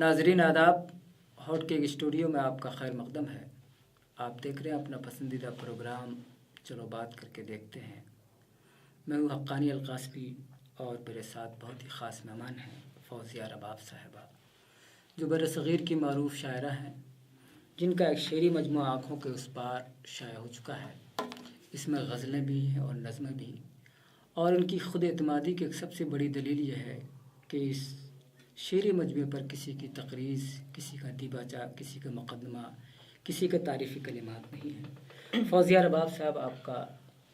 ناظرین آداب، hot cake studio میں آپ کا خیر مقدم ہے۔ آپ دیکھ رہے ہیں اپنا پسندیدہ پروگرام چلو بات کر کے دیکھتے ہیں۔ میں ہوں حقانی القاسمی اور میرے ساتھ بہت ہی خاص مہمان ہیں فوزیہ رباب صاحبہ، جو برصغیر کی معروف شاعرہ ہیں، جن کا ایک شعری مجموعہ آنکھوں کے اس پار شائع ہو چکا ہے۔ اس میں غزلیں بھی ہیں اور نظمیں بھی، اور ان کی خود اعتمادی کی ایک سب سے بڑی دلیل یہ ہے کہ اس شعری مجموعے پر کسی کی تقریض، کسی کا دیباچہ، کسی کا مقدمہ، کسی کے تعریفی کلمات نہیں ہیں۔ فوزیہ رباب صاحب، آپ کا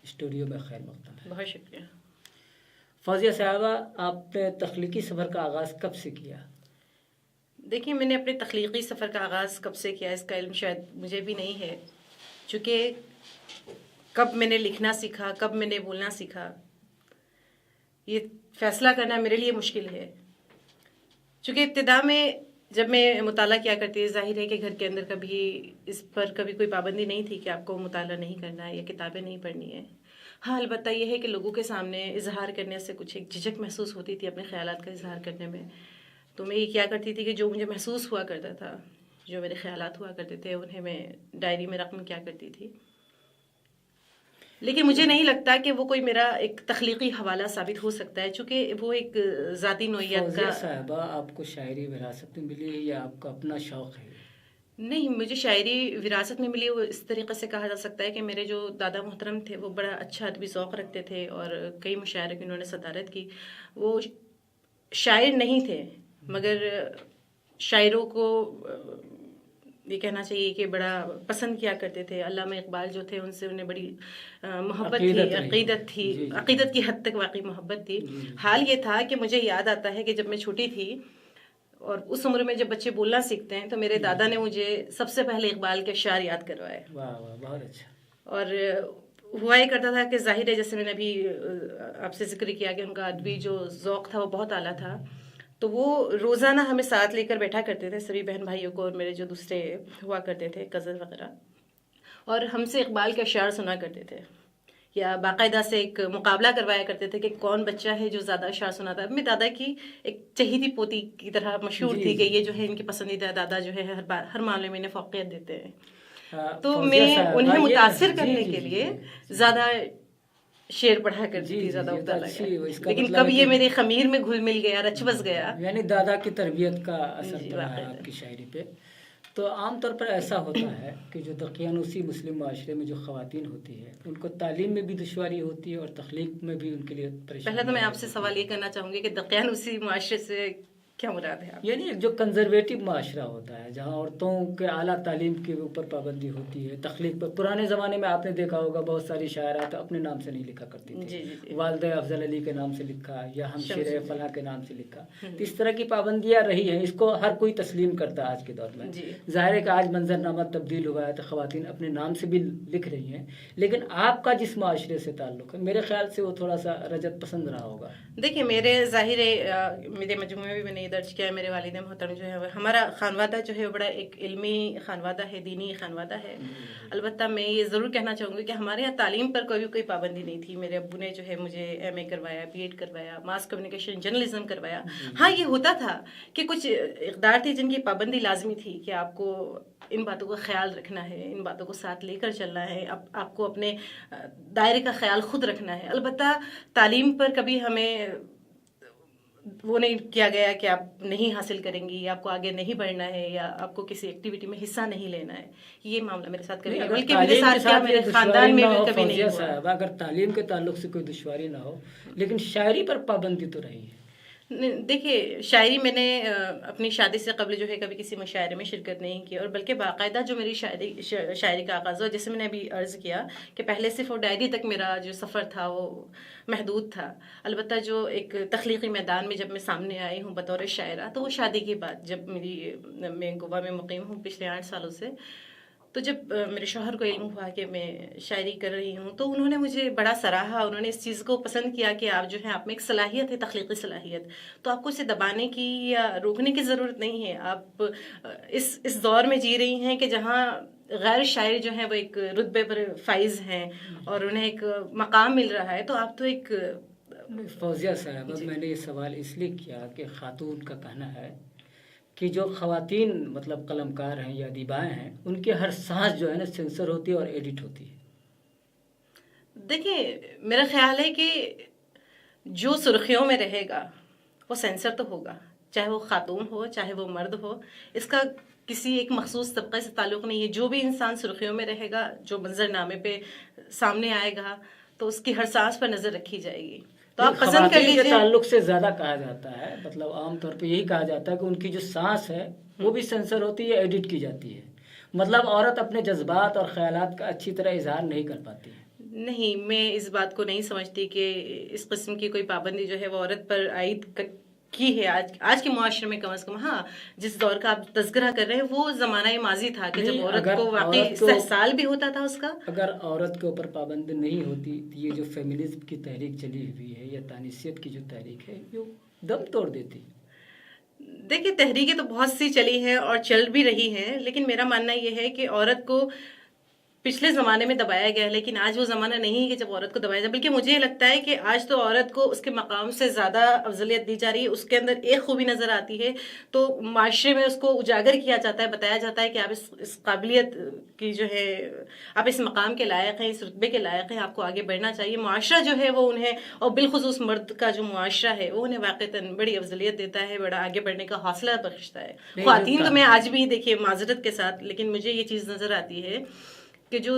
اسٹوڈیو میں خیر مقدم ہے۔ بہت شکریہ۔ فوزیہ صاحبہ، آپ نے تخلیقی سفر کا آغاز کب سے کیا؟ دیکھیے، میں نے اپنے تخلیقی سفر کا آغاز کب سے کیا اس کا علم شاید مجھے بھی نہیں ہے، چونکہ کب میں نے لکھنا سیکھا، کب میں نے بولنا سیکھا، یہ فیصلہ کرنا میرے لیے مشکل ہے۔ چونکہ ابتدا میں جب میں مطالعہ کیا کرتی تھی، ظاہر ہے کہ گھر کے اندر کبھی اس پر کبھی کوئی پابندی نہیں تھی کہ آپ کو مطالعہ نہیں کرنا ہے یا کتابیں نہیں پڑھنی ہے۔ ہاں، البتہ یہ ہے کہ لوگوں کے سامنے اظہار کرنے سے کچھ ایک جھجک محسوس ہوتی تھی اپنے خیالات کا اظہار کرنے میں۔ تو میں یہ کیا کرتی تھی کہ جو مجھے محسوس ہوا کرتا تھا، جو میرے خیالات ہوا کرتے تھے، انہیں میں ڈائری میں رقم کیا کرتی تھی۔ لیکن مجھے نہیں لگتا کہ وہ کوئی میرا ایک تخلیقی حوالہ ثابت ہو سکتا ہے، چونکہ وہ ایک ذاتی نوعیت کا۔ فوزیہ صاحبہ، آپ کو شاعری وراثت میں ملی ہے یا آپ کا اپنا شوق ہے؟ نہیں، مجھے شاعری وراثت میں ملی۔ وہ اس طریقے سے کہا جا سکتا ہے کہ میرے جو دادا محترم تھے وہ بڑا اچھا ادبی ذوق رکھتے تھے اور کئی مشاعرے کی انہوں نے صدارت کی۔ وہ شاعر نہیں تھے، مگر شاعروں کو یہ کہنا چاہیے کہ بڑا پسند کیا کرتے تھے۔ علامہ اقبال جو تھے، ان سے انہیں بڑی محبت تھی، عقیدت تھی، عقیدت کی حد تک واقعی محبت تھی۔ حال یہ تھا کہ مجھے یاد آتا ہے کہ جب میں چھوٹی تھی اور اس عمر میں جب بچے بولنا سیکھتے ہیں، تو میرے دادا نے مجھے سب سے پہلے اقبال کے اشعار یاد کروائے۔ واہ واہ، بہت اچھا۔ اور ہوا یہ کرتا تھا کہ ظاہر ہے، جیسے میں نے ابھی آپ سے ذکر کیا کہ ان کا ادبی جو ذوق تھا وہ بہت اعلیٰ تھا، تو وہ روزانہ ہمیں ساتھ لے کر بیٹھا کرتے تھے، سبھی بہن بھائیوں کو اور میرے جو دوسرے ہوا کرتے تھے کزن وغیرہ، اور ہم سے اقبال کے اشعار سنا کرتے تھے، یا باقاعدہ سے ایک مقابلہ کروایا کرتے تھے کہ کون بچہ ہے جو زیادہ اشعار سناتا ہے۔ میری دادا کی ایک چہیتی پوتی کی طرح مشہور تھی کہ یہ جو ہے ان کی پسندیدہ دادا جو ہے ہر معاملے میں انہیں فوقیت دیتے ہیں۔ تو میں انہیں متاثر کرنے کے لیے زیادہ شعر پڑھا کرتی تھی، زیادہ مطالعہ کیا۔ لیکن کب یہ میرے خمیر میں گھل مل گیا، رچ بس گیا، یعنی دادا کی تربیت کا اثر پڑا ہے آپ کی شاعری پہ۔ تو عام طور پر ایسا ہوتا ہے کہ جو دقیانوسی مسلم معاشرے میں جو خواتین ہوتی ہیں، ان کو تعلیم میں بھی دشواری ہوتی ہے اور تخلیق میں بھی ان کے لیے پریشانی۔ پہلے تو میں آپ سے سوال یہ کرنا چاہوں گی کہ دقیانوسی معاشرے سے کیا مراد ہے؟ یعنی جو کنزرویٹو معاشرہ ہوتا ہے، جہاں عورتوں کے اعلیٰ تعلیم کے اوپر پابندی ہوتی ہے، تخلیق پر۔ پرانے زمانے میں آپ نے دیکھا ہوگا بہت ساری شاعرات اپنے نام سے نہیں لکھا کرتی تھی، والدہ افضل علی کے نام سے لکھا یا ہمشیر فلاں کے نام سے لکھا۔ تو اس طرح کی پابندیاں رہی ہیں، اس کو ہر کوئی تسلیم کرتا ہے آج کے دور میں۔ ظاہر ہے کہ آج منظرنامہ تبدیل ہوا ہے تو خواتین اپنے نام سے بھی لکھ رہی ہیں، لیکن آپ کا جس معاشرے سے تعلق ہے، میرے خیال سے وہ تھوڑا سا رجت پسند رہا ہوگا۔ دیکھیے، میرے ظاہر میرے مجموعے میں بھی میں نے یہ درج کیا ہے، میرے والد محترم جو ہے، ہمارا خانوادہ جو ہے وہ بڑا ایک علمی خانوادہ ہے، دینی خانوادہ ہے۔ البتہ میں یہ ضرور کہنا چاہوں گی کہ ہمارے یہاں تعلیم پر کوئی پابندی نہیں تھی۔ میرے ابو نے جو ہے مجھے ایم اے کروایا، بی ایڈ کروایا، ماس کمیونیکیشن جرنلزم کروایا۔ ہاں، یہ ہوتا تھا کہ کچھ اقدار تھے جن کی پابندی لازمی تھی کہ آپ کو ان باتوں کا خیال رکھنا ہے، ان باتوں کو ساتھ لے کر چلنا ہے، آپ کو اپنے دائرے کا خیال خود رکھنا ہے۔ البتہ تعلیم پر کبھی ہمیں وہ نہیں کیا گیا کہ آپ نہیں حاصل کریں گی، آپ کو آگے نہیں بڑھنا ہے، یا آپ کو کسی ایکٹیویٹی میں حصہ نہیں لینا ہے۔ یہ معاملہ میرے ساتھ کبھی، بلکہ میرے ساتھ کیا میرے خاندان میں بھی کبھی نہیں ہوا۔ اگر تعلیم کے تعلق سے کوئی دشواری نہ ہو، لیکن شاعری پر پابندی تو رہی ہے۔ دیکھیے، شاعری میں نے اپنی شادی سے قبل جو ہے کبھی کسی مشاعرے میں شرکت نہیں کی، اور بلکہ باقاعدہ جو میری شاعری کا آغاز ہوا، جیسے میں نے ابھی عرض کیا کہ پہلے صرف وہ ڈائری تک میرا جو سفر تھا وہ محدود تھا۔ البتہ جو ایک تخلیقی میدان میں جب میں سامنے آئی ہوں بطور شاعرہ، تو وہ شادی کے بعد، جب میں گوا میں مقیم ہوں پچھلے 8 سالوں سے، تو جب میرے شوہر کو علم ہوا کہ میں شاعری کر رہی ہوں، تو انہوں نے مجھے بڑا سراہا، انہوں نے اس چیز کو پسند کیا کہ آپ جو ہیں، آپ میں ایک صلاحیت ہے، تخلیقی صلاحیت، تو آپ کو اسے دبانے کی یا روکنے کی ضرورت نہیں ہے۔ آپ اس دور میں جی رہی ہیں کہ جہاں غیر شاعر جو ہیں وہ ایک رتبے پر فائز ہیں اور انہیں ایک مقام مل رہا ہے، تو آپ تو ایک۔ فوزیہ صاحب، میں نے یہ سوال اس لیے کیا کہ خاتون کا کہنا ہے کہ جو خواتین مطلب قلمکار ہیں یا ادیبائیں ہیں ان کی ہر سانس جو ہے نا سینسر ہوتی ہے اور ایڈٹ ہوتی ہے؟ دیکھیں میرا خیال ہے کہ جو سرخیوں میں رہے گا وہ سینسر تو ہوگا، چاہے وہ خاتون ہو چاہے وہ مرد ہو، اس کا کسی ایک مخصوص طبقے سے تعلق نہیں ہے. جو بھی انسان سرخیوں میں رہے گا، جو منظر نامے پہ سامنے آئے گا، تو اس کی ہر سانس پر نظر رکھی جائے گی. تو آپ پسند کر خواتین کے لیجیے. تعلق سے زیادہ کہا جاتا ہے، مطلب عام طور پہ یہی کہا جاتا ہے کہ ان کی جو سانس ہے وہ بھی سینسر ہوتی ہے، ایڈٹ کی جاتی ہے. مطلب عورت اپنے جذبات اور خیالات کا اچھی طرح اظہار نہیں کر پاتی ہے. نہیں، میں اس بات کو نہیں سمجھتی کہ اس قسم کی کوئی پابندی جو ہے وہ عورت پر عائد کی ہے آج کے معاشرے میں. کم از کم ہاں، جس دور کا آپ تذکرہ کر رہے ہیں وہ زمانہ ماضی تھا کہ جب عورت کو واقعی استحصال بھی ہوتا تھا اس کا. اگر عورت کے اوپر پابندی نہیں ہوتی تو یہ جو فیمنزم کی تحریک چلی ہوئی ہے یا تانیثیت کی جو تحریک ہے یہ دم توڑ دیتی. دیکھیے تحریکیں تو بہت سی چلی ہیں اور چل بھی رہی ہیں، لیکن میرا ماننا یہ ہے کہ عورت کو پچھلے زمانے میں دبایا گیا ہے، لیکن آج وہ زمانہ نہیں ہے کہ جب عورت کو دبایا جائے. بلکہ مجھے یہ لگتا ہے کہ آج تو عورت کو اس کے مقام سے زیادہ افضلیت دی جا رہی ہے. اس کے اندر ایک خوبی نظر آتی ہے تو معاشرے میں اس کو اجاگر کیا جاتا ہے، بتایا جاتا ہے کہ آپ اس قابلیت کی جو ہے، آپ اس مقام کے لائق ہیں، اس رتبے کے لائق ہیں، آپ کو آگے بڑھنا چاہیے. معاشرہ جو ہے وہ انہیں، اور بالخصوص مرد کا جو معاشرہ ہے وہ انہیں واقعتاً بڑی افضلیت دیتا ہے، بڑا آگے بڑھنے کا حوصلہ بخشتا ہے. خواتین تو میں آج بھی دیکھیے معذرت کے ساتھ، لیکن مجھے یہ چیز نظر آتی ہے کہ جو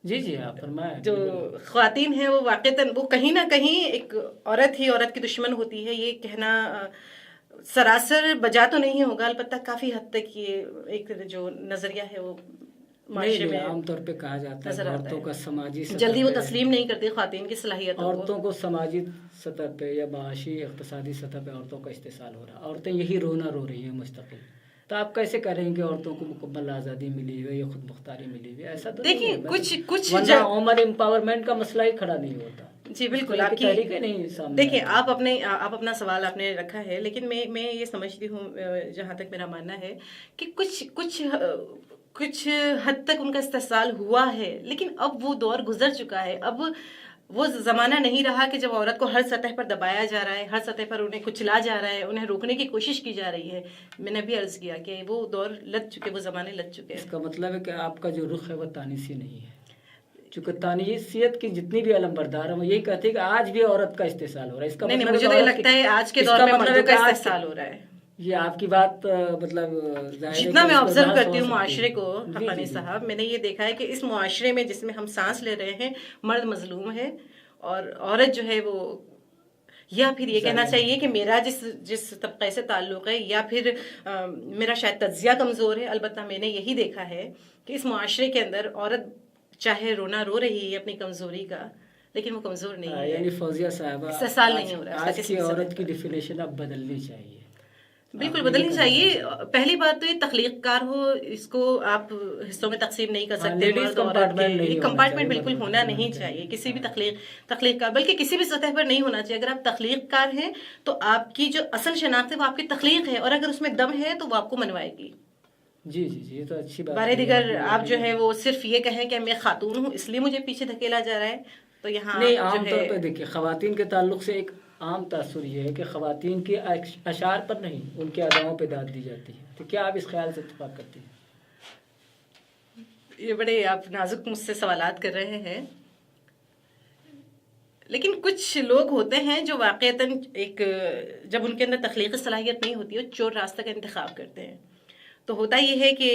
جی آپ فرمائیں. جو خواتین ہیں وہ واقعتاً وہ کہیں نہ کہیں ایک عورت ہی عورت کی دشمن ہوتی ہے. یہ کہنا سراسر بجا تو نہیں ہوگا، البتہ کافی حد تک یہ ایک جو نظریہ ہے وہ معاشرے میں عام طور پہ کہا جاتا ہے عورتوں کا سماجی سطح جلدی وہ تسلیم نہیں کرتی خواتین کی صلاحیتوں کو. عورتوں کو سماجی سطح پہ یا معاشی اقتصادی سطح پہ عورتوں کا استحصال ہو رہا ہے. عورتیں یہی رونا رو رہی ہیں مستقل. تو آپ کیسے کہہ رہے ہیں کہ عورتوں کو مکمل آزادی ملی ہوئی یا خود مختاری ملی ہوئی؟ ایسا تو دیکھیے کچھ وومن امپاورمنٹ کا مسئلہ ہی کھڑا نہیں ہوتا. جی بالکل، آپ کی نہیں سامنے. دیکھیے آپ اپنا سوال آپ نے رکھا ہے، لیکن میں یہ سمجھتی ہوں جہاں تک میرا ماننا ہے کہ کچھ حد تک ان کا استحصال ہوا ہے، لیکن اب وہ دور گزر چکا ہے. اب وہ زمانہ نہیں رہا کہ جب عورت کو ہر سطح پر دبایا جا رہا ہے، ہر سطح پر انہیں کچلا جا رہا ہے، انہیں روکنے کی کوشش کی جا رہی ہے. میں نے بھی عرض کیا کہ وہ دور لگ چکے، وہ زمانے لگ چکے ہیں. اس کا مطلب ہے کہ آپ کا جو رخ ہے وہ تانیثی نہیں ہے. چونکہ تانیثیت کی جتنی بھی علمبردار ہیں وہ یہی کہتے ہیں کہ آج بھی عورت کا استحصال ہو رہا ہے. اس کا نہیں، مجھے تو یہ لگتا ہے آج کے دور میں مردوں کا استحصال ہو رہا ہے. یہ آپ کی بات مطلب جتنا میں آبزرو کرتی ہوں معاشرے کو حقانی صاحب، میں نے یہ دیکھا ہے کہ اس معاشرے میں جس میں ہم سانس لے رہے ہیں مرد مظلوم ہے اور عورت جو ہے وہ، یا پھر یہ کہنا چاہیے کہ میرا جس طبقے سے تعلق ہے یا پھر میرا شاید تجزیہ کمزور ہے. البتہ میں نے یہی دیکھا ہے کہ اس معاشرے کے اندر عورت چاہے رونا رو رہی ہے اپنی کمزوری کا، لیکن وہ کمزور نہیں ہے. یعنی فوزیہ صاحبہ استحصال نہیں ہو رہا. آج کی عورت کی ڈیفینیشن اب بدلنی چاہیے. بالکل بدلنی چاہیے. پہلی بات تو یہ تخلیق کار ہو، اس کو آپ حصوں میں تقسیم نہیں کر سکتے. کمپارٹمنٹ بالکل ہونا نہیں چاہیے کسی بھی تخلیق کار، بلکہ کسی بھی سطح پر نہیں ہونا چاہیے. اگر آپ تخلیق کار ہیں تو آپ کی جو اصل شناخت ہے وہ آپ کی تخلیق ہے، اور اگر اس میں دم ہے تو وہ آپ کو منوائے گی. جی یہ تو اچھی بات ہے. بارے دیگر آپ جو ہے وہ صرف یہ کہیں کہ میں خاتون ہوں اس لیے مجھے پیچھے دھکیلا جا رہا ہے، تو یہاں نہیں. عام طور پہ دیکھیے خواتین کے تعلق سے ایک عام تاثر یہ ہے کہ خواتین کے اشعار پر نہیں ان کے اداؤں پہ داد دی جاتی ہے. تو کیا آپ اس خیال سے اتفاق کرتی ہیں؟ یہ بڑے آپ نازک مجھ سے سوالات کر رہے ہیں، لیکن کچھ لوگ ہوتے ہیں جو واقعتاً جب ان کے اندر تخلیقی صلاحیت نہیں ہوتی ہے چور راستہ کا انتخاب کرتے ہیں. تو ہوتا یہ ہے کہ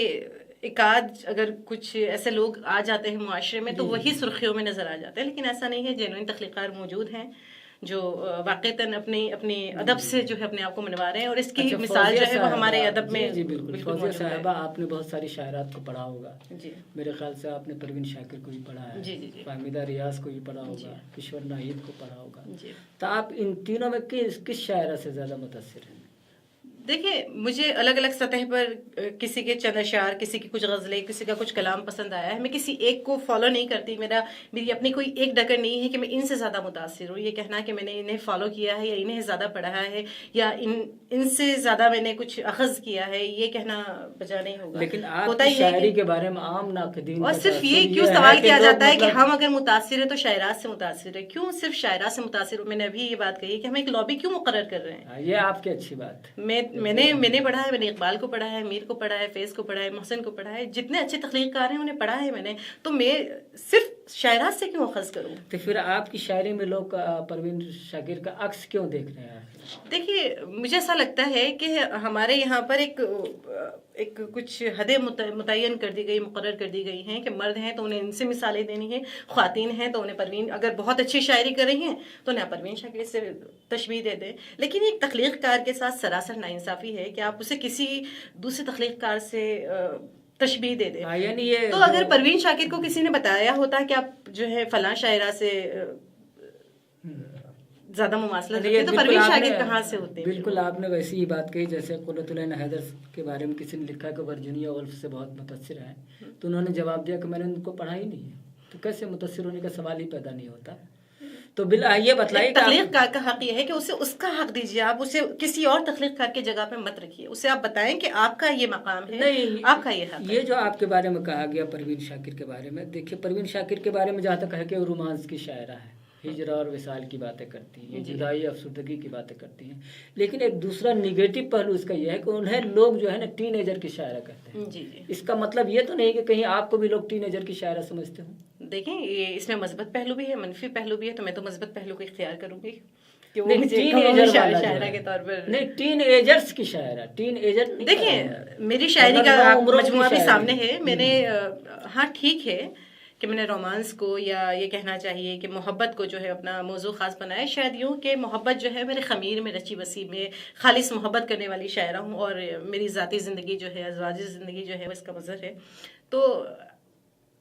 ایک آدھ اگر کچھ ایسے لوگ آ جاتے ہیں معاشرے میں تو وہی سرخیوں میں نظر آ جاتے ہیں، لیکن ایسا نہیں ہے. جینوئن تخلیقار موجود ہیں جو واقعتاً اپنی ادب سے جو ہے اپنے آپ کو منوا رہے ہیں، اور اس کی مثال جو ہے وہ ہمارے ادب میں. جی بالکل. فوزیہ صاحبہ آپ نے بہت ساری شاعرات کو پڑھا ہوگا. جی میرے خیال سے آپ نے پروین شاکر کو بھی پڑھا ہے. جی فہمیدہ ریاض کو بھی پڑھا ہوگا. کشور ناہید کو پڑھا ہوگا. جی. تو آپ ان تینوں میں کس شاعرہ سے زیادہ متاثر ہیں؟ دیکھیں مجھے الگ الگ سطح پر کسی کے چند اشعار، کسی کی کچھ غزلیں، کسی کا کچھ کلام پسند آیا ہے. میں کسی ایک کو فالو نہیں کرتی. میری اپنی کوئی ایک ڈگر نہیں ہے کہ میں ان سے زیادہ متاثر ہوں. یہ کہنا کہ میں نے انہیں فالو کیا ہے یا انہیں زیادہ پڑھا ہے یا ان سے زیادہ میں نے کچھ اخذ کیا ہے، یہ کہنا بجا نہیں ہوگا. لیکن آپ کی شاعری کے بارے میں عام ناقدین اور صرف یہ کیوں سوال کیا جاتا ہے کہ ہم اگر متاثر ہیں تو شاعرات سے متاثر ہے، کیوں صرف شاعرات سے متاثر ہوں؟ میں نے ابھی یہ بات کہی کہ ہم ایک لابی کیوں مقرر کر رہے ہیں. یہ آپ کی اچھی بات. میں نے پڑھا ہے، میں نے اقبال کو پڑھا ہے، میر کو پڑھا ہے، فیض کو پڑھا ہے، محسن کو پڑھا ہے، جتنے اچھے تخلیق کار ہیں انہیں پڑھا ہے میں نے. تو میں صرف شاعرات سے کیوں اخذ کروں؟ تو پھر آپ کی شاعری میں لوگ پروین شاکر کا عکس کیوں دیکھ رہے ہیں؟ دیکھیے مجھے ایسا لگتا ہے کہ ہمارے یہاں پر ایک کچھ حدیں متعین کر دی گئی، مقرر کر دی گئی ہیں کہ مرد ہیں تو انہیں ان سے مثالیں دینی ہیں، خواتین ہیں تو انہیں پروین، اگر بہت اچھی شاعری کر رہی ہیں تو انہیں پروین شاکر سے تشبیہ دے دیں. لیکن ایک تخلیق کار کے ساتھ سراسر ناانصافی ہے کہ آپ اسے کسی دوسرے تخلیق کار سے تشبیہ دے دیں. یعنی تو اگر پروین شاکر کو کسی نے بتایا ہوتا کہ آپ جو ہے فلاں شاعرہ سے زیادہ مماثلت ہوتی ہے تو پروین شاکر کہاں سے ہوتے ہیں؟ بالکل آپ نے ویسی ہی بات کہی جیسے قرۃ العین حیدر کے بارے میں کسی نے لکھا کہ ورجینیا وولف سے بہت متاثر ہیں، تو انہوں نے جواب دیا کہ میں نے ان کو پڑھا ہی نہیں ہے، تو کیسے متاثر ہونے کا سوال ہی پیدا نہیں ہوتا. تو یہ بتلائیے تخلیق کار کا حق یہ ہے کہ اسے اس کا حق دیجیے، آپ اسے کسی اور تخلیق کار کی جگہ پہ مت رکھیے، اسے آپ بتائیں کہ آپ کا یہ مقام ہے، آپ کا یہ حق ہے. یہ جو آپ کے بارے میں کہا گیا پروین شاکر کے بارے میں، دیکھیے پروین شاکر کے بارے میں جہاں تک ہے کہ وہ رومانس کی شاعرہ ہے، ہجر اور وصال کی باتیں کرتی ہیں، جدائی افسردگی کی باتیں کرتی ہیں. لیکن ایک دوسرا نگیٹو پہلو اس کا یہ ہے کہ انہیں لوگ جو ہے نا ٹین ایجر کی شاعرہ کہتے ہیں. اس کا مطلب یہ تو نہیں کہ کہیں آپ کو بھی لوگ ٹین ایجر کی شاعرہ سمجھتے ہوں. دیکھیں یہ اس میں مثبت پہلو بھی ہے، منفی پہلو بھی ہے، تو میں تو مثبت پہلو کو اختیار کروں گی. شاعرہ کے طور پر نہیں، ٹین ایجرز کی شاعرہ، ٹین ایجر. دیکھیں میری شاعری کا مجموعہ بھی سامنے ہے. میں نے ہاں ٹھیک ہے کہ میں نے رومانس کو یا یہ کہنا چاہیے کہ محبت کو جو ہے اپنا موضوع خاص بنایا، شاید یوں کہ محبت جو ہے میرے خمیر میں رچی بسی، میں خالص محبت کرنے والی شاعرہ ہوں، اور میری ذاتی زندگی جو ہے، ازواجی زندگی جو ہے، اس کا مظہر ہے. تو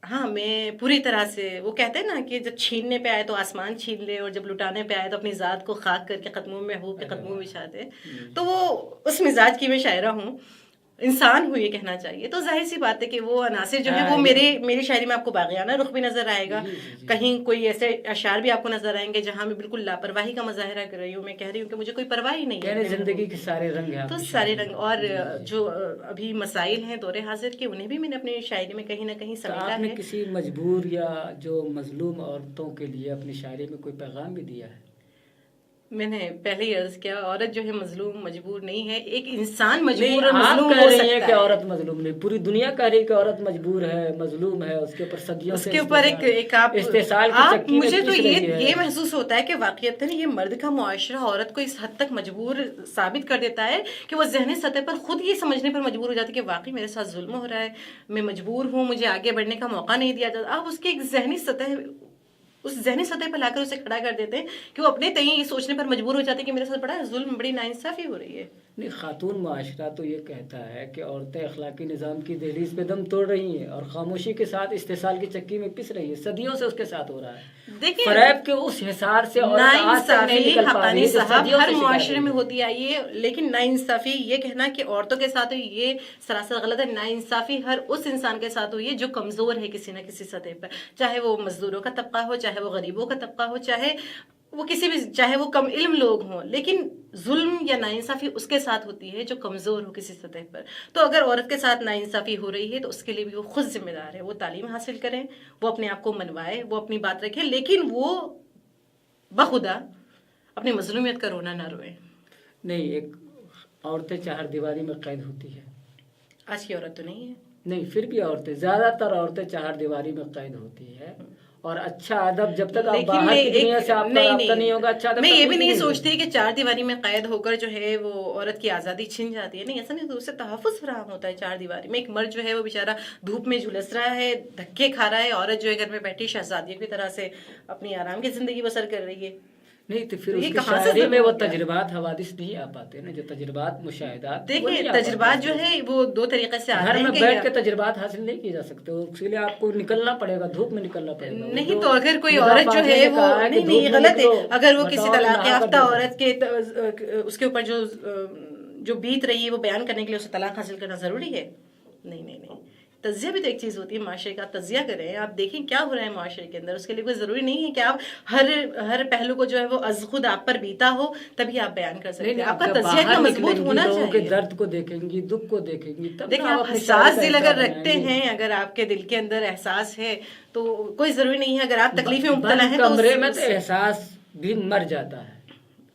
ہاں میں پوری طرح سے، وہ کہتے ہیں نا کہ جب چھیننے پہ آئے تو آسمان چھین لے، اور جب لٹانے پہ آئے تو اپنی ذات کو خاک کر کے قدموں میں ہو کے قدموں میں بچھا دے. تو وہ اس مزاج کی میں شاعرہ ہوں، انسان ہوں یہ کہنا چاہیے. تو ظاہر سی بات ہے کہ وہ عناصر جو ہے وہ میری شاعری میں آپ کو باغیانہ رخ بھی نظر آئے گا. کہیں کوئی ایسے اشعار بھی آپ کو نظر آئیں گے جہاں میں بالکل لاپرواہی کا مظاہرہ کر رہی ہوں، میں کہہ رہی ہوں کہ مجھے کوئی پرواہ ہی نہیں ہے، زندگی کے سارے رنگ ہیں. تو سارے رنگ، اور جو ابھی مسائل ہیں دور حاضر کے، انہیں بھی میں نے اپنی شاعری میں کہیں نہ کہیں سمیٹا ہے. آپ نے کسی مجبور یا جو مظلوم عورتوں کے لیے اپنی شاعری میں کوئی پیغام بھی دیا ہے؟ میں نے پہلے ہی عرض کیا، عورت جو ہے مظلوم مجبور نہیں ہے، ایک انسان مجبور اور مظلوم ہو سکتا ہے. کہ عورت مظلوم نہیں، پوری دنیا کہہ رہی ہے کہ عورت مجبور ہے، مظلوم ہے، اس کے اوپر صدیوں سے اس کے اوپر ایک استحصال کی چکی میں مجھے تو یہ محسوس ہوتا ہے کہ واقعتاً یہ مرد کا معاشرہ عورت کو اس حد تک مجبور ثابت کر دیتا ہے کہ وہ ذہنی سطح پر خود یہ سمجھنے پر مجبور ہو جاتی ہے کہ واقعی میرے ساتھ ظلم ہو رہا ہے، میں مجبور ہوں، مجھے آگے بڑھنے کا موقع نہیں دیا جاتا. آپ اس کی ایک ذہنی سطح پر لا کر اسے کھڑا کر دیتے ہیں کہ وہ اپنے تئیں یہ سوچنے پر مجبور ہو جاتے ہیں کہ میرے ساتھ بڑا ظلم، بڑی ناانصافی ہو رہی ہے. نہیں، خاتون معاشرہ تو یہ کہتا ہے کہ عورتیں اخلاقی نظام کی دہلیز پہ دم توڑ رہی ہیں اور خاموشی کے ساتھ استحصال کی چکی میں پس رہی ہے. صدیوں سے اس کے ساتھ ہو رہا ہے. فریب کے اس حصار سے ناانصافی صاحب ہر معاشرے میں ہوتی آئی ہے، لیکن ناانصافی یہ کہنا کہ عورتوں کے ساتھ ہوئی یہ سراسر غلط ہے. ناانصافی ہر اس انسان کے ساتھ ہوئی ہے جو کمزور ہے کسی نہ کسی سطح پر، چاہے وہ مزدوروں کا طبقہ ہو، چاہے وہ غریبوں کا طبقہ ہو، چاہے وہ کم علم لوگ ہوں. لیکن ظلم یا ناانصافی اس کے ساتھ ہوتی ہے جو کمزور ہو کسی سطح پر. تو اگر عورت کے ساتھ ناانصافی ہو رہی ہے تو اس کے لیے بھی وہ خود ذمہ دار ہے. وہ تعلیم حاصل کریں، وہ اپنے آپ کو منوائے، وہ اپنی بات رکھے، لیکن وہ بخدا اپنی مظلومیت کا رونا نہ روئے. نہیں، ایک عورتیں چہار دیواری میں قید ہوتی ہے. آج کی عورت تو نہیں ہے. نہیں، پھر بھی عورتیں، زیادہ تر عورتیں چہار دیواری میں قید ہوتی ہے. اور اچھا ادب جب تک آپ باہر کی دنیا سے آپ کا رابطہ نہیں ہوگا، اچھا ادب. میں یہ بھی نہیں سوچتی کہ چار دیواری میں قید ہو کر جو ہے وہ عورت کی آزادی چھن جاتی ہے. نہیں، ایسا نہیں. تو اسے تحفظ فراہم ہوتا ہے. چار دیواری میں ایک مرد جو ہے وہ بیچارہ دھوپ میں جھلس رہا ہے، دھکے کھا رہا ہے، عورت جو ہے گھر میں بیٹھی شہزادیوں کی طرح سے اپنی آرام کی زندگی بسر کر رہی ہے. نہیں تو پھر اس کی شاعری میں وہ تجربات حوادث نہیں آ پاتے نا، جو تجربات مشاہدات. دیکھیں تجربات جو ہے وہ دو طریقے سے آتے ہیں. گھر میں بیٹھ کے تجربات حاصل نہیں کیے جا سکتے، اس کے لیے آپ کو نکلنا پڑے گا، دھوپ میں نکلنا پڑے گا. نہیں تو اگر کوئی عورت جو ہے وہ نہیں غلط ہے، اگر وہ کسی طلاق یافتہ عورت کے اس کے اوپر جو جو بیت رہی ہے وہ بیان کرنے کے لیے اسے طلاق حاصل کرنا ضروری ہے؟ نہیں نہیں نہیں. تجزیہ بھی تو ایک چیز ہوتی ہے معاشرے کا. آپ تجزیہ کریں, آپ دیکھیں کیا ہو رہا ہے معاشرے کے اندر. اس کے لیے کوئی ضروری نہیں ہے کہ آپ ہر پہلو کو جو ہے وہ از خود آپ پر بیتا ہو تبھی آپ بیان کر سکتے ہیں. آپ کا تجزیہ اتنا مضبوط ہونا لوگوں کے چاہیے. درد کو دیکھیں گی, دکھ کو دیکھیں گی, تب دیکھیں آپ آپ اپنے حساس شاعری دل کا اگر احساس رکھتے بنائیں گے. ہیں, اگر آپ کے دل کے اندر احساس ہے تو کوئی ضروری نہیں ہے اگر آپ تکلیف میں مبتلا بند ہیں تو کمرے میں تو احساس بھی مر جاتا ہے,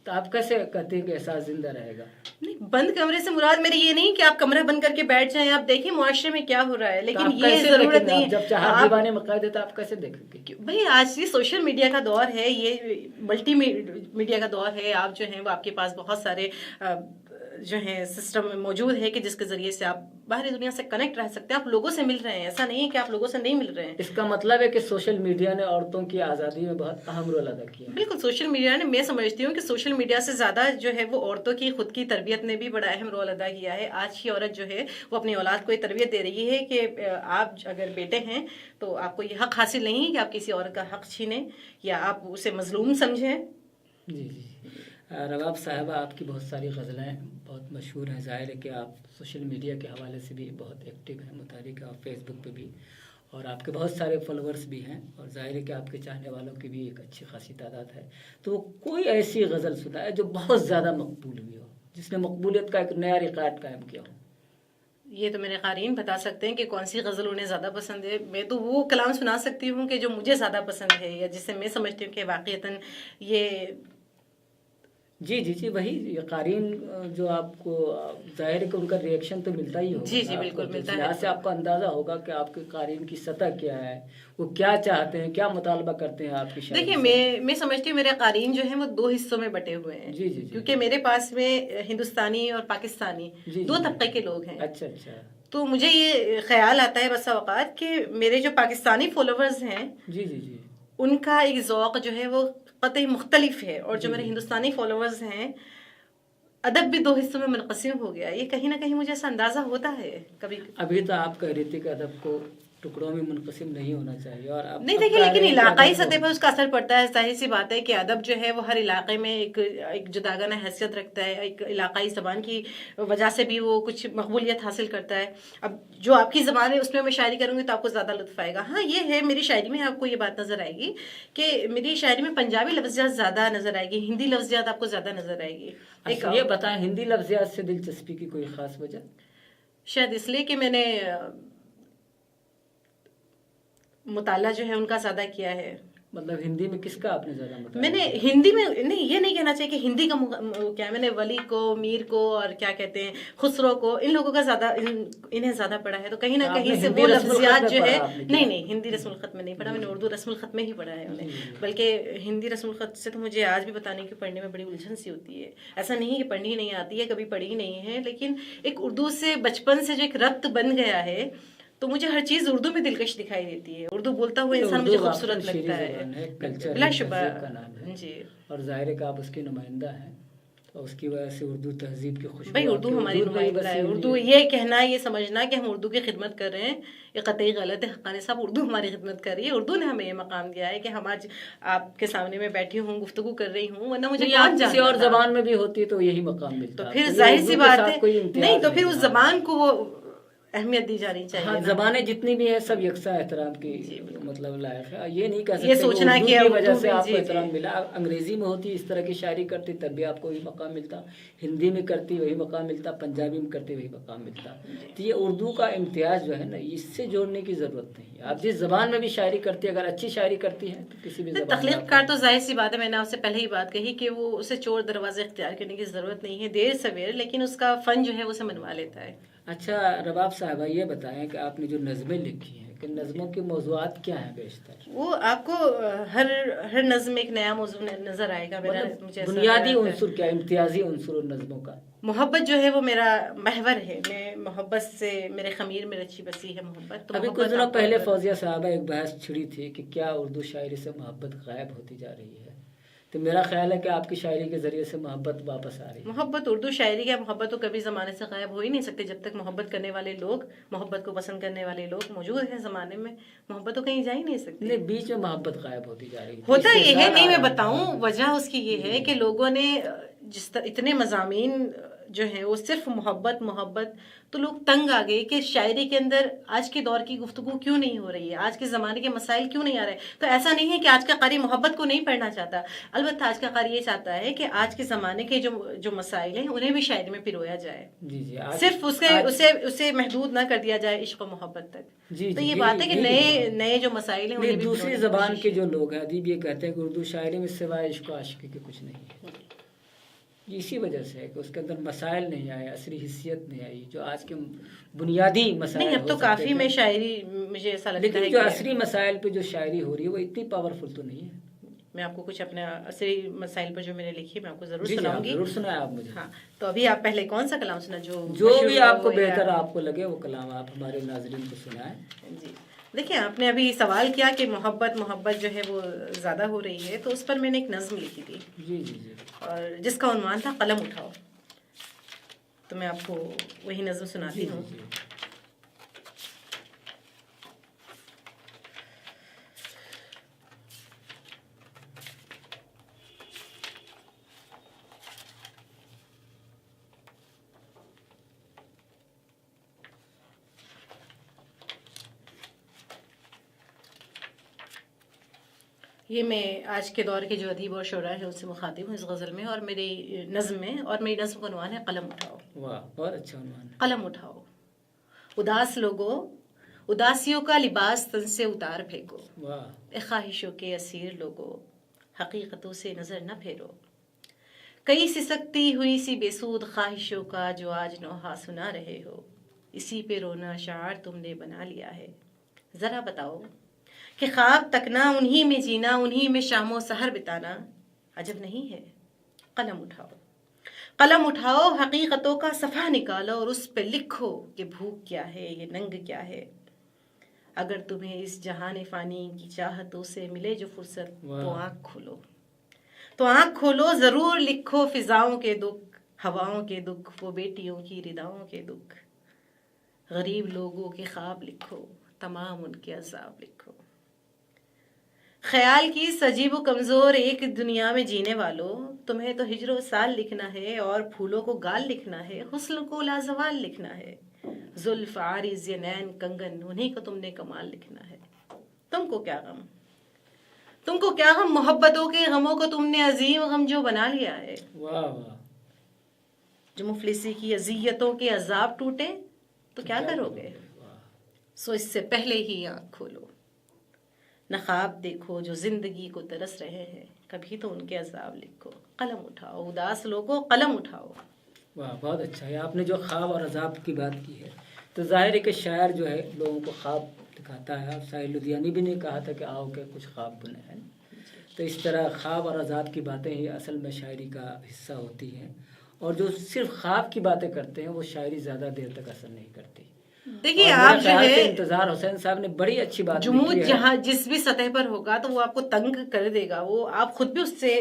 تو آپ کیسے کہتے ہیں کہ احساس زندہ رہے گا؟ نہیں, بند کمرے سے مراد میری یہ نہیں کہ آپ کمرہ بند کر کے بیٹھ جائیں. آپ دیکھیں معاشرے میں کیا ہو رہا ہے, لیکن یہ ضرورت نہیں ہے. جب چہار دیوانے میں قید ہے تو آپ کیسے دیکھیں گے؟ بھائی آج یہ سوشل میڈیا کا دور ہے, یہ ملٹی میڈیا کا دور ہے. آپ جو ہیں وہ آپ کے پاس بہت سارے جو ہیں سسٹم موجود ہے کہ جس کے ذریعے سے آپ باہری دنیا سے کنیکٹ رہ سکتے ہیں. آپ لوگوں سے مل رہے ہیں, ایسا نہیں ہے کہ آپ لوگوں سے نہیں مل رہے ہیں. اس کا مطلب ہے کہ سوشل میڈیا نے عورتوں کی آزادی میں بہت اہم رول ادا کیا. بالکل, سوشل میڈیا نے, میں سمجھتی ہوں کہ سوشل میڈیا سے زیادہ جو ہے وہ عورتوں کی خود کی تربیت نے بھی بڑا اہم رول ادا کیا ہے. آج کی عورت جو ہے وہ اپنی اولاد کو یہ تربیت دے رہی ہے کہ آپ اگر بیٹے ہیں تو آپ کو یہ حق حاصل نہیں ہے کہ آپ کسی عورت کا حق چھینیں یا آپ اسے مظلوم سمجھیں. جی جی. رباب صاحبہ, آپ کی بہت ساری غزلیں بہت مشہور ہیں. ظاہر ہے کہ آپ سوشل میڈیا کے حوالے سے بھی بہت ایکٹیو ہیں, متحرک ہیں, اور فیس بک پہ بھی, اور آپ کے بہت سارے فالوورس بھی ہیں, اور ظاہر ہے کہ آپ کے چاہنے والوں کی بھی ایک اچھی خاصی تعداد ہے. تو کوئی ایسی غزل سنا ہے جو بہت زیادہ مقبول ہوئی ہو, جس نے مقبولیت کا ایک نیا ریکارڈ قائم کیا ہو؟ یہ تو میرے قارئین بتا سکتے ہیں کہ کون سی غزل انہیں زیادہ پسند ہے. میں تو وہ کلام سنا سکتی ہوں کہ جو مجھے زیادہ پسند ہے, یا جس سے میں سمجھتی ہوں کہ واقعتاً یہ جی جی جی وہی یہ قارئین جو آپ کو ظاہر ہے کہ ان کا ری ایکشن تو ملتا ہی ہوگا. جی جی بالکل ملتا ہے. یہاں سے آپ کو اندازہ ہوگا کہ آپ کے قارئین کی سطح کیا ہے, وہ کیا چاہتے ہیں, کیا مطالبہ کرتے ہیں آپ کی شاعری. دیکھیے میں سمجھتی ہوں میرے قارئین جو ہیں وہ دو حصوں میں بٹے ہوئے ہیں. جی جی کیونکہ میرے پاس میں ہندوستانی اور پاکستانی دو طبقے کے لوگ ہیں. اچھا اچھا. تو مجھے یہ خیال آتا ہے بس اوقات کہ میرے جو پاکستانی فالوورز ہیں جی جی جی ان کا ایک ذوق جو ہے وہ قطعی مختلف ہے, اور جو میرے ہندوستانی فالوورز ہیں ادب بھی دو حصوں میں منقسم ہو گیا. یہ کہیں نہ کہیں مجھے ایسا اندازہ ہوتا ہے کبھی. ابھی تو آپ کہہ رہی تھی کہ ادب کو ٹکڑوں میں منقسم نہیں ہونا چاہیے, اور نہیں دیکھیے لیکن علاقائی سطح پر اس کا اثر پڑتا ہے. ظاہر سی بات ہے کہ ادب جو ہے وہ ہر علاقے میں ایک جداگانہ حیثیت رکھتا ہے, ایک علاقائی زبان کی وجہ سے بھی وہ کچھ مقبولیت حاصل کرتا ہے. اب جو آپ کی زبان ہے اس میں شاعری کروں گی تو آپ کو زیادہ لطف آئے گا. ہاں یہ ہے میری شاعری میں آپ کو یہ بات نظر آئے گی کہ میری شاعری میں پنجابی لفظیات زیادہ نظر آئے گی, ہندی لفظیات آپ کو زیادہ نظر آئے گی. یہ بتائیں ہندی لفظیات سے دلچسپی کی کوئی خاص وجہ؟ شاید اس لیے کہ میں نے مطالعہ جو ہے ان کا زیادہ کیا ہے. مطلب ہندی میں کس کا آپ نے زیادہ مطالعہ؟ میں نے ہندی میں نہیں, یہ نہیں کہنا چاہیے کہ ہندی کا کیا, میں نے ولی کو, میر کو, اور کیا کہتے ہیں خسرو کو, ان لوگوں کا زیادہ انہیں زیادہ پڑھا ہے. تو کہیں نہ کہیں سے وہ لفظیات جو ہے, نہیں ہندی رسم الخط میں نہیں پڑھا, میں نے اردو رسم الخط میں ہی پڑھا ہے انہیں. بلکہ ہندی رسم الخط سے تو مجھے آج بھی بتانے کی پڑھنے میں بڑی الجھن سی ہوتی ہے. ایسا نہیں کہ پڑھنی نہیں آتی ہے, کبھی پڑھی نہیں ہے, لیکن ایک اردو سے بچپن سے جو ایک ربط بن گیا ہے تو مجھے ہر چیز اردو میں دلکش دکھائی دیتی ہے. اردو بولتا ہوا انسان مجھے خوبصورت لگتا ہے بلا شبہ. جی, اور ظاہر ہے کہ آپ اس کی نمائندہ ہیں, تو اس کی وجہ سے اردو تہذیب کی خوشبو. بھائی اردو ہماری نمائندہ ہے. اردو یہ کہنا, یہ سمجھنا کہ ہم اردو کی خدمت کر رہے ہیں یہ قطعی غلط ہے. حقانی صاحب اردو ہماری خدمت کر رہی ہے. اردو نے ہمیں یہ مقام دیا ہے کہ ہم آج آپ کے سامنے میں بیٹھی ہوں, گفتگو کر رہی ہوں, ورنہ مجھے کسی اور زبان میں بھی ہوتی تو یہی مقام ملتا. تو پھر ظاہر سی بات ہے نہیں, تو پھر اس زبان کو وہ اہمیت دی جانی چاہیے. ہاں, زبانیں جتنی بھی ہیں سب یکساں احترام کی مطلب لائق ہے. یہ نہیں کہہ سکتے یہ سوچنا کہ کی وجہ سے آپ کو احترام ملا. انگریزی میں ہوتی اس طرح کی شاعری کرتی تب بھی آپ کو وہی مقام ملتا, ہندی میں کرتی وہی مقام ملتا, پنجابی میں کرتی وہی مقام ملتا. تو یہ اردو کا امتیاز جو ہے نا, اس سے جوڑنے کی ضرورت نہیں. آپ جس زبان میں بھی شاعری کرتی ہے, اگر اچھی شاعری کرتی ہیں تو کسی بھی زبان. تخلیق کار تو ظاہر سی بات ہے, میں نے آپ سے پہلے ہی بات کہی کہ وہ اسے چور دروازے اختیار کرنے کی ضرورت نہیں ہے, دیر سویر, لیکن اس کا فن جو ہے اسے منوا لیتا ہے. اچھا رباب صاحبہ, یہ بتائیں کہ آپ نے جو نظمیں لکھی ہیں کہ نظموں کے موضوعات کیا ہیں بیشتر؟ وہ آپ کو ہر نظم ایک نیا موضوع نظر آئے گا. مجھے بنیادی عنصر کیا, امتیازی عنصر نظموں کا؟ محبت جو ہے وہ میرا محور ہے. میں محبت سے, میرے خمیر میں رچی بسی ہے محبت. ابھی کچھ دنوں پہلے فوزیہ صاحبہ ایک بحث چھڑی تھی کہ کیا اردو شاعری سے محبت غائب ہوتی جا رہی ہے, تو میرا خیال ہے کہ آپ کی شاعری کے ذریعے سے محبت واپس آ رہی ہے. محبت اردو شاعری کا, محبت تو کبھی زمانے سے غائب ہو ہی نہیں سکتے. جب تک محبت کرنے والے لوگ, محبت کو پسند کرنے والے لوگ موجود ہیں زمانے میں, محبت تو کہیں جا ہی نہیں سکتی. نہیں, بیچ میں محبت غائب ہوتی جا رہی ہے. ہوتا یہ ہے, نہیں میں بتاؤں وجہ اس کی یہ ہے کہ لوگوں نے اتنے مضامین جو ہیں وہ صرف محبت محبت، تو لوگ تنگ آ گئے کہ شاعری کے اندر آج کے دور کی گفتگو کیوں نہیں ہو رہی ہے، آج کے زمانے کے مسائل کیوں نہیں آ رہے. تو ایسا نہیں ہے کہ آج کا قاری محبت کو نہیں پڑھنا چاہتا، البتہ آج کا قاری یہ چاہتا ہے کہ آج کے زمانے کے جو مسائل ہیں انہیں بھی شاعری میں پرویا جائے. جی جی صرف اسے محدود نہ کر دیا جائے عشق و محبت تک. جی تو جی یہ بات ہے کہ نئے جو مسائل ہیں انہیں بھی دوسری زبان کے جو لوگ ہیں ادیب یہ کہتے ہیں کہ اردو شاعری میں سوائے عشق و عاشقی کے کچھ نہیں ہے. اسی وجہ سے ہے کہ اس کے اندر مسائل نہیں آئے، عصری حیثیت نہیں آئی جو آج کے بنیادی مسائل نہیں. اب تو کافی میں شاعری مجھے ایسا لگتا ہے لیکن جو عصری مسائل پہ جو شاعری ہو رہی ہے وہ اتنی پاورفل تو نہیں ہے. میں آپ کو کچھ اپنے عصری مسائل پر جو میں نے لکھی ہے میں آپ کو ضرور جی سناؤں گی. ضرور سنائیں آپ مجھے. ہاں تو ابھی آپ پہلے کون سا کلام سنا جو بھی آپ کو بہتر آپ کو لگے وہ کلام آپ ہمارے ناظرین کو سنائیں. جی دیکھیں، آپ نے ابھی سوال کیا کہ محبت جو ہے وہ زیادہ ہو رہی ہے، تو اس پر میں نے ایک نظم لکھی تھی جی جی جی اور جس کا عنوان تھا قلم اٹھاؤ. تو میں آپ کو وہی نظم سناتی ہوں. یہ میں آج کے دور کے جو ادیب اور شعراء ہیں ان سے مخاطب ہوں اس غزل میں اور میری نظم میں، اور میری نظم کا عنوان ہے قلم اٹھاؤ. واہ بہت اچھا عنوان ہے. قلم اٹھاؤ، اداس لوگوں اداسیوں کا لباس تن سے اتار پھینکو. واہ. اے خواہشوں کے اسیر لوگوں حقیقتوں سے نظر نہ پھیرو. کئی سسکتی ہوئی سی بے سود خواہشوں کا جو آج نوحہ سنا رہے ہو، اسی پہ رونا شعار تم نے بنا لیا ہے. ذرا بتاؤ کہ خواب تکنا، انہی میں جینا، انہی میں شام و سحر بتانا عجب نہیں ہے. قلم اٹھاؤ، قلم اٹھاؤ، حقیقتوں کا صفحہ نکالو اور اس پہ لکھو کہ بھوک کیا ہے، یہ ننگ کیا ہے. اگر تمہیں اس جہان فانی کی چاہتوں سے ملے جو فرصت تو آنکھ کھولو، تو آنکھ کھولو، ضرور لکھو فضاؤں کے دکھ، ہواؤں کے دکھ، وہ بیٹیوں کی رداؤں کے دکھ. غریب لوگوں کے خواب لکھو، تمام ان کے عذاب لکھو. خیال کی سجیب و کمزور ایک دنیا میں جینے والوں، تمہیں تو ہجر و سال لکھنا ہے اور پھولوں کو گال لکھنا ہے، حسن کو لازوال لکھنا ہے. زلف عارض یہ نین کنگن، انہیں کو تم نے کمال لکھنا ہے. تم کو کیا غم، تم کو کیا غم، محبتوں کے غموں کو تم نے عظیم غم جو بنا لیا ہے. واہ واہ. جو مفلسی کی اذیتوں کے عذاب ٹوٹے تو کیا کرو گے. سو اس سے پہلے ہی آنکھ کھولو، نہ خواب دیکھو جو زندگی کو ترس رہے ہیں، کبھی تو ان کے عذاب لکھو. قلم اٹھاؤ، اداس لوگوں قلم اٹھاؤ. واہ بہت اچھا ہے. آپ نے جو خواب اور عذاب کی بات کی ہے تو ظاہر ہے کہ شاعر جو ہے لوگوں کو خواب دکھاتا ہے. شاعر لدھیانی بھی نے کہا تھا کہ آؤ کہ کچھ خواب بنے ہیں. تو اس طرح خواب اور عذاب کی باتیں ہی اصل میں شاعری کا حصہ ہوتی ہیں، اور جو صرف خواب کی باتیں کرتے ہیں وہ شاعری زیادہ دیر تک اثر نہیں کرتی. دیکھیے آپ جو ہے انتظار حسین صاحب نے بڑی اچھی بات جمود جہاں جس بھی سطح پر ہوگا تو وہ آپ کو تنگ کر دے گا، وہ آپ خود بھی اس سے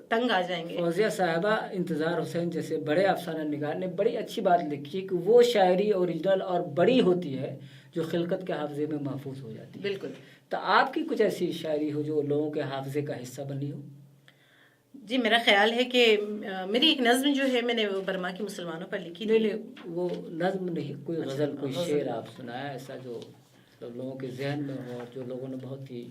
تنگ آ جائیں گے. فوزیہ صاحبہ انتظار حسین جیسے بڑے افسانہ نگار نے بڑی اچھی بات لکھی کہ وہ شاعری اوریجنل اور بڑی ہوتی ہے جو خلقت کے حافظے میں محفوظ ہو جاتی ہے. بالکل. تو آپ کی کچھ ایسی شاعری ہو جو لوگوں کے حافظے کا حصہ بنی ہو؟ جی میرا خیال ہے کہ میری ایک نظم جو ہے میں نے برما کے مسلمانوں پر لکھی تھی. نہیں وہ نظم نہیں، کوئی غزل کوئی شعر آپ سنایا ایسا جو لوگوں کے ذہن میں ہو اور جو لوگوں نے بہت ہی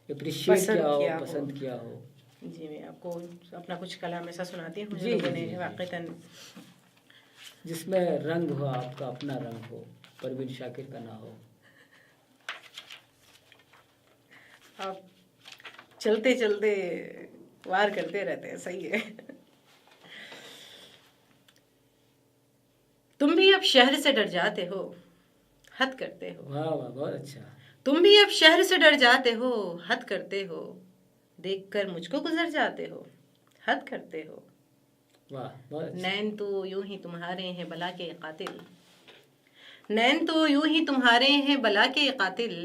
اپریشیٹ کیا ہو، پسند کیا ہو. جی میں آپ کو اپنا کچھ کلام ایسا سناتی ہوں جو لوگوں نے واقعتاً جس میں رنگ ہو، آپ کا اپنا رنگ ہو، پروین شاکر کا نہ ہو. آپ چلتے چلتے وار کرتے رہتے ہیں. صحیح ہے. تم بھی اب شہر سے ڈر جاتے ہو، حد کرتے ہو. واہ واہ بہت اچھا. تم بھی اب شہر سے ڈر جاتے ہو، حد کرتے ہو. دیکھ کر مجھ کو گزر جاتے ہو، حد کرتے ہو. واہ بہت اچھا. نین تو یوں ہی تمہارے ہیں بلا کے قاتل، نین تو یوں ہی تمہارے ہیں بلا کے قاتل.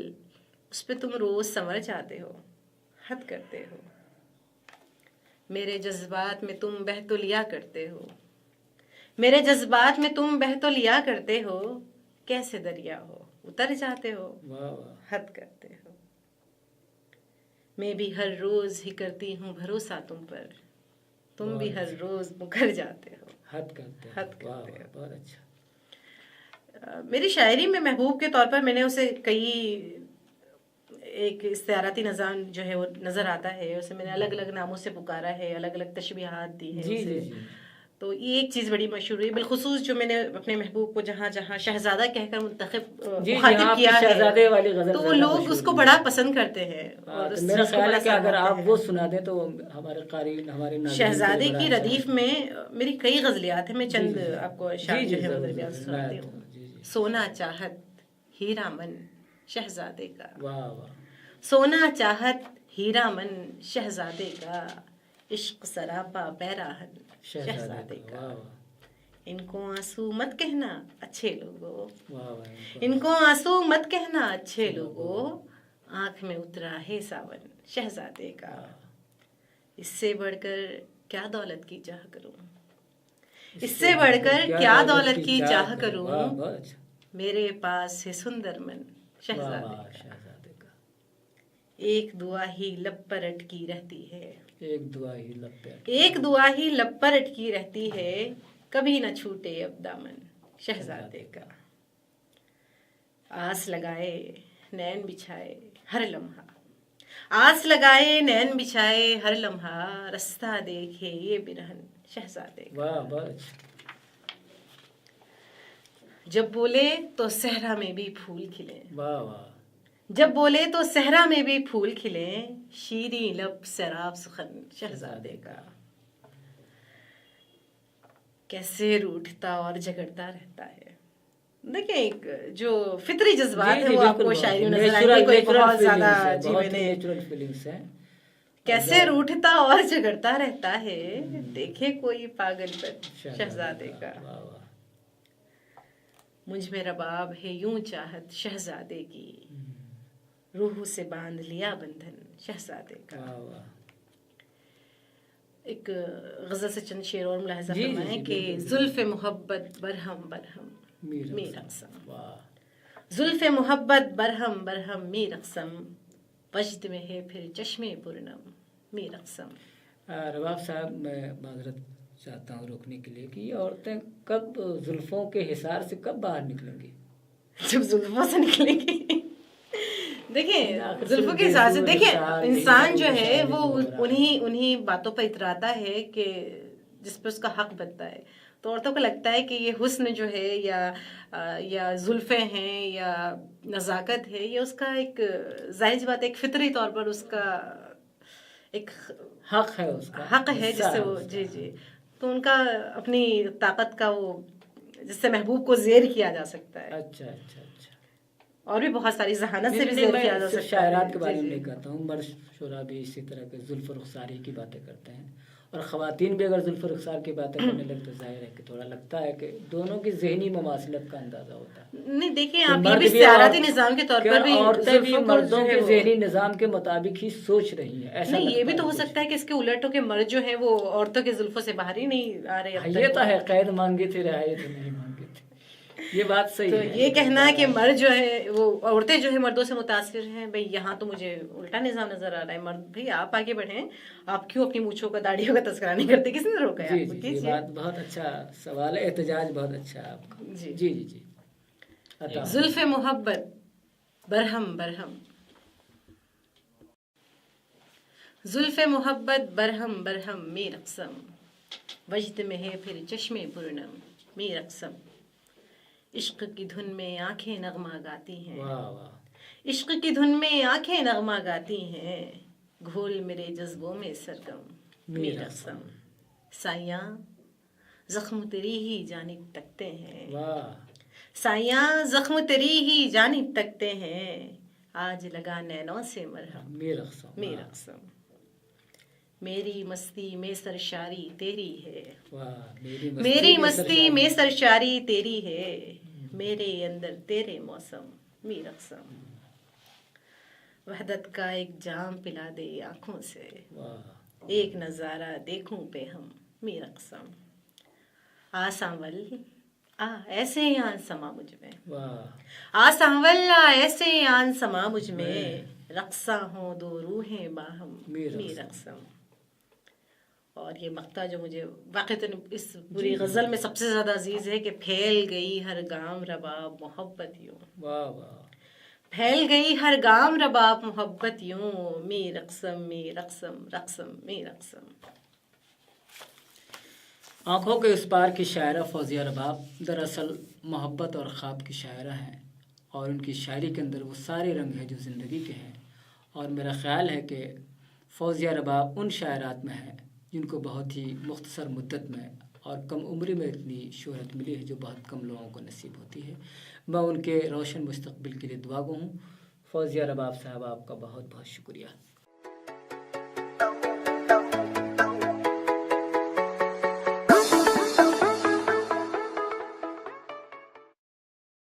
اس پہ تم روز سنور جاتے ہو، حد کرتے ہو. میرے جذبات میں تم بہہ تو لیا کرتے ہو، میرے جذبات میں تم بہہ تو لیا کرتے ہو. کیسے دریا ہو اتر جاتے ہو، حد کرتے ہو. میں بھی ہر روز ہی کرتی ہوں بھروسہ تم پر، تم بھی ہر روز مکر جاتے ہو. حد کرتے ہیں. حد واہ کرتے ہیں. بہت اچھا. میری شاعری میں محبوب کے طور پر میں نے اسے کئی ایک استعاراتی نظام جو ہے وہ نظر آتا ہے، اسے میں نے الگ الگ ناموں سے پکارا ہے، الگ الگ تشبیہات دی ہیں جی اسے. جی جی. تو یہ ایک چیز بڑی مشہور ہوئی، بالخصوص جو میں نے اپنے محبوب کو جہاں جہاں شہزادہ کہہ کر مخاطب کیا ہے شہزادے والی غزل تو وہ لوگ اس کو بڑا پسند کرتے ہیں. اور میرا خیال ہے کہ اگر آپ وہ سنا دیں تو ہمارے قارئین ہمارے شہزادے کی ردیف میں میری کئی غزلیات ہیں، میں چند آپ کو اشعار جو ہے وہ درمیان سناتی ہوں. سونا چاہت ہیرا من شہزادے کا، واہ واہ. سونا چاہت ہیرا من شہزادے کا، عشق سراپا پیراہن شہزادے کا. ان کو آنسو مت کہنا اچھے لوگوں، ان کو آنسو مت کہنا اچھے لوگوں، آنکھ میں اترا ہے ساون شہزادے کا. اس سے بڑھ کر کیا دولت کی چاہ کروں، اس سے بڑھ کر کیا دولت کی چاہ کروں، میرے پاس ہے سندر من شہزادے کا. ایک دعا ہی لب پر اٹکی رہتی ہے، ایک دعا ہی لب پر اٹکی رہتی ہے، کبھی نہ چھوٹے اب دامن شہزادے کا. آس لگائے نین بچھائے ہر لمحہ، آس لگائے نین بچھائے ہر لمحہ، رستہ دیکھے یہ برہن شہزادے کا. جب بولے تو صحرا میں بھی پھول کھلے، جب بولے تو صحرا میں بھی پھول کھلے، شیریں لب سیراب سخن شہزادے کا. کیسے روٹھتا اور جھگڑتا رہتا ہے. دیکھیں ایک جو فطری جذبات ہیں وہ آپ کو شاعری میں نظر آئیں گے، کوئی بہت زیادہ کیسے روٹھتا اور جھگڑتا رہتا ہے، دیکھے کوئی پاگل پر شہزادے کا. مجھ میں رباب ہے یوں چاہت شہزادے کی، روح سے باندھ لیا بندھن شہزادے کا. ایک غزل سے چند شعر اور ملاحظہ فرمائیں کہ زلف محبت برہم برہم می رقصم، زلف محبت برہم برہم می رقصم، وجد میں ہے پھر چشمے پرنم می رقصم. رباب صاحب میں معذرت چاہتا ہوں روکنے کے لیے کہ یہ عورتیں کب زلفوں کے حصار سے کب باہر نکلیں گی؟ جب زلفوں سے نکلیں گی. دیکھیں زلفوں کے حساب سے دیکھیں انسان جو ہے وہ انہی باتوں پر اتراتا ہے کہ جس پہ اس کا حق بنتا ہے. تو عورتوں کو لگتا ہے کہ یہ حسن جو ہے یا زلفیں ہیں یا نزاکت ہے، یہ اس کا ایک ظاہر سی بات ایک فطری طور پر اس کا ایک حق ہے، اس کا حق ہے جس سے وہ جی تو ان کا اپنی طاقت کا وہ جس سے محبوب کو زیر کیا جا سکتا ہے. اچھا اچھا اچھا. اور بھی بہت ساری ذہانت سے بھی زیر کیا جا سکتا ہے. شاعرات کے بارے میں نہیں کہتا ہوں، مرد شعراء بھی اسی طرح کے زلف و رخساری کی باتیں کرتے ہیں، اور خواتین بھی اگر زلف و رخسار کی باتیں کرنے لگے تو ظاہر ہے کہ تھوڑا لگتا ہے کہ دونوں کی ذہنی مماثلت کا اندازہ ہوتا ہے. نہیں دیکھیں آپ یہ بھی استعاراتی نظام کے طور پر بھی عورتیں بھی مردوں کے ذہنی نظام کے مطابق ہی سوچ رہی ہیں. ایسا نہیں، یہ بھی تو ہو سکتا ہے کہ اس کے الٹ ہو کہ مرد جو ہیں وہ عورتوں کے زلفوں سے باہر ہی نہیں آ رہے. یہ تو ہے، قید مانگی تھی رعایت نہیں مانگی تھی، یہ بات صحیح ہے. تو یہ کہنا کہ مرد جو ہے وہ عورتیں جو ہے مردوں سے متاثر ہیں، بھئی یہاں تو مجھے الٹا نظام نظر آ رہا ہے. مرد بھئی آپ آگے بڑھیں، آپ کیوں اپنی مونچھوں کا داڑھیوں کا تذکرہ نہیں کرتے؟ کس نے روکا ہے آپ کو؟ یہ بات بہت اچھا سوال ہے، احتجاج بہت اچھا ہے آپ کا. جی جی جی. زلف محبت برہم برہم، زلف محبت برہم برہم می رقصم، وجد میں ہے پھر چشمے پرنم می رقصم. عشق کی دھن میں آنکھیں نغمہ گاتی ہیں، عشق کی دھن میں آنکھیں نغمہ گاتی ہیں، گھول میرے جذبوں میں سرگم می رقصم. سایاں زخم تیری ہی جانب تکتے ہیں، سایاں زخم تیری ہی جانب تکتے ہیں، آج لگا نینوں سے مرہم می رقصم. میری مستی میں سرشاری تیری ہے، میری مستی میں سرشاری تیری ہے، میرے اندر تیرے موسم می رقصم. وحدت کا ایک جام پلا دے آنکھوں سے، ایک نظارہ دیکھوں پہ ہم می رقصم. آ سانول آ ایسے آن سما مجھ میں، آ سانول آ ایسے آن سما مجھ میں، رقصاں ہوں دو روحیں باہم می رقصم. اور یہ مقطع جو مجھے واقعتاً اس پوری غزل میں سب سے زیادہ عزیز ہے کہ پھیل گئی ہر گام رباب محبت یوں، واہ واہ، پھیل گئی ہر گام رباب محبت یوں، می رقصم می رقصم رقصم می رقصم۔ آنکھوں کے اس پار کی شاعرہ فوزیہ رباب دراصل محبت اور خواب کی شاعرہ ہیں، اور ان کی شاعری کے اندر وہ سارے رنگ ہیں جو زندگی کے ہیں، اور میرا خیال ہے کہ فوزیہ رباب ان شاعرات میں ہے جن کو بہت ہی مختصر مدت میں اور کم عمری میں اتنی شہرت ملی ہے جو بہت کم لوگوں کو نصیب ہوتی ہے۔ میں ان کے روشن مستقبل کے لیے دعا گو ہوں۔ فوزیہ رباب صاحب، آپ کا بہت بہت شکریہ۔